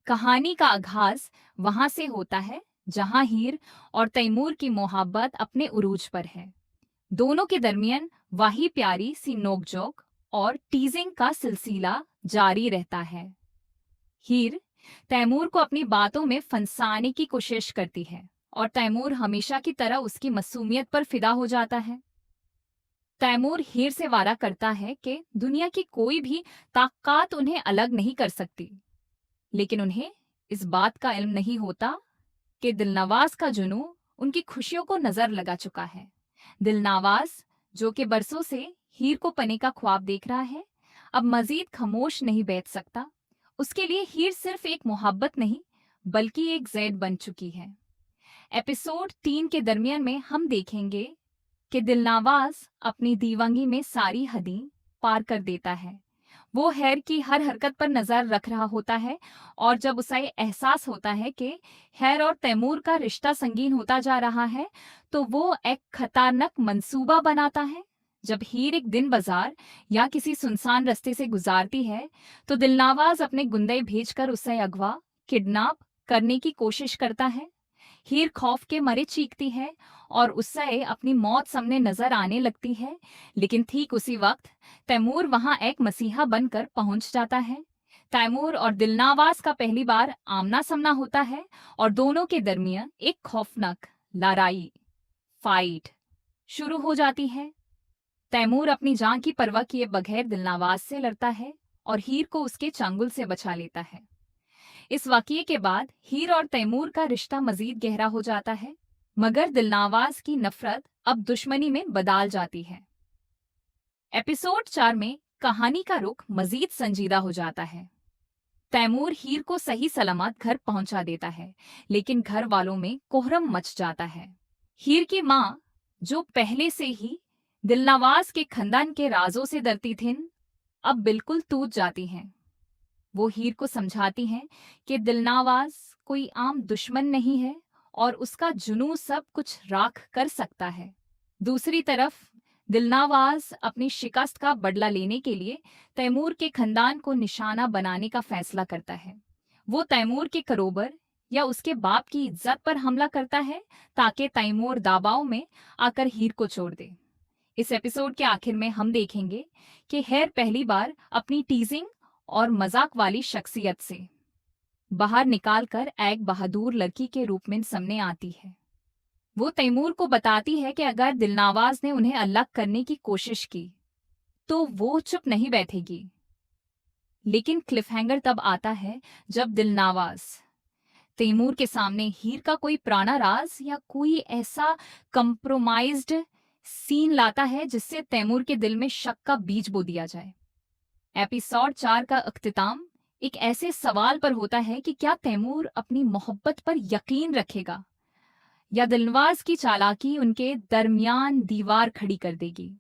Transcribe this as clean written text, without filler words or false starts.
कहानी का आगाज वहां से होता है जहां हीर और तैमूर की मोहब्बत अपने उरूज पर है। दोनों के दरमियान वही प्यारी सी नोकझोंक और टीजिंग का सिलसिला जारी रहता है। हीर तैमूर को अपनी बातों में फंसाने की कोशिश करती है और तैमूर हमेशा की तरह उसकी मासूमियत पर फिदा हो जाता है। तैमूर हीर से वादा करता है कि दुनिया की कोई भी ताकत उन्हें अलग नहीं कर सकती, लेकिन उन्हें इस बात का इल्म नहीं होता कि दिलनवाज का जुनून उनकी खुशियों को नजर लगा चुका है। दिलनवाज, जो कि बरसों से हीर को पने का ख्वाब देख रहा है, अब मजीद खामोश नहीं बैठ सकता। उसके लिए हीर सिर्फ एक मोहब्बत नहीं, बल्कि एक जैद बन चुकी है। एपिसोड 3 के दरमियान में हम देखेंगे कि दिलनवाज अपनी दीवानगी में सारी हदें पार कर देता है। वो हैर की हर हरकत पर नजर रख रहा होता है और जब उसे एहसास होता है कि हैर और तैमूर का रिश्ता संगीन होता जा रहा है, तो वो एक खतरनाक मंसूबा बनाता है। जब हीर एक दिन बाजार या किसी सुनसान रास्ते से गुजारती है, तो दिलनवाज अपने गुंडे भेजकर उसे अगवा किडनैप करने की कोशिश करता है। हीर खौफ के मारे चीखती है और उससे अपनी मौत सामने नजर आने लगती है, लेकिन ठीक उसी वक्त तैमूर वहां एक मसीहा बनकर पहुंच जाता है। तैमूर और दिलनवाज का पहली बार आमना सामना होता है और दोनों के दरमियान एक खौफनाक लड़ाई फाइट शुरू हो जाती है। तैमूर अपनी जान की परवाह किए बगैर दिलनवाज से लड़ता है और हीर को उसके चंगुल से बचा लेता है। इस वाकये के बाद हीर और तैमूर का रिश्ता मजीद गहरा हो जाता है, मगर दिलनवाज की नफरत अब दुश्मनी में बदल जाती है। एपिसोड 4 में कहानी का रुख मजीद संजीदा हो जाता है। तैमूर हीर को सही सलामत घर पहुंचा देता है, लेकिन घर वालों में कोहरम मच जाता है। हीर की माँ, जो पहले से ही दिलनवाज के खानदान के राजों से डरती थीं, अब बिल्कुल टूट जाती हैं। वो हीर को समझाती हैं कि दिलनवाज कोई आम दुश्मन नहीं है और उसका जुनून सब कुछ राख कर सकता है। दूसरी तरफ दिलनवाज अपनी शिकस्त का बदला लेने के लिए तैमूर के खानदान को निशाना बनाने का फैसला करता है। वो तैमूर के करोबर या उसके बाप की इज्जत पर हमला करता है ताकि तैमूर दबाव में आकर हीर को छोड़ दे। इस एपिसोड के आखिर में हम देखेंगे कि हैर पहली बार अपनी टीजिंग और मजाक वाली शख्सियत से बाहर निकालकर एक बहादुर लड़की के रूप में सामने आती है। वो तैमूर को बताती है कि अगर दिलनवाज ने उन्हें अलग करने की कोशिश की तो वो चुप नहीं बैठेगी। लेकिन क्लिफहैंगर तब आता है जब दिलनवाज तैमूर के सामने हीर का कोई पुराना राज या कोई ऐसा कंप्रोमाइज्ड सीन लाता है जिससे तैमूर के दिल में शक का बीज बो दिया जाए। एपिसोड 4 का अख्तिताम एक ऐसे सवाल पर होता है कि क्या तैमूर अपनी मोहब्बत पर यकीन रखेगा या दिलनवाज की चालाकी उनके दरमियान दीवार खड़ी कर देगी।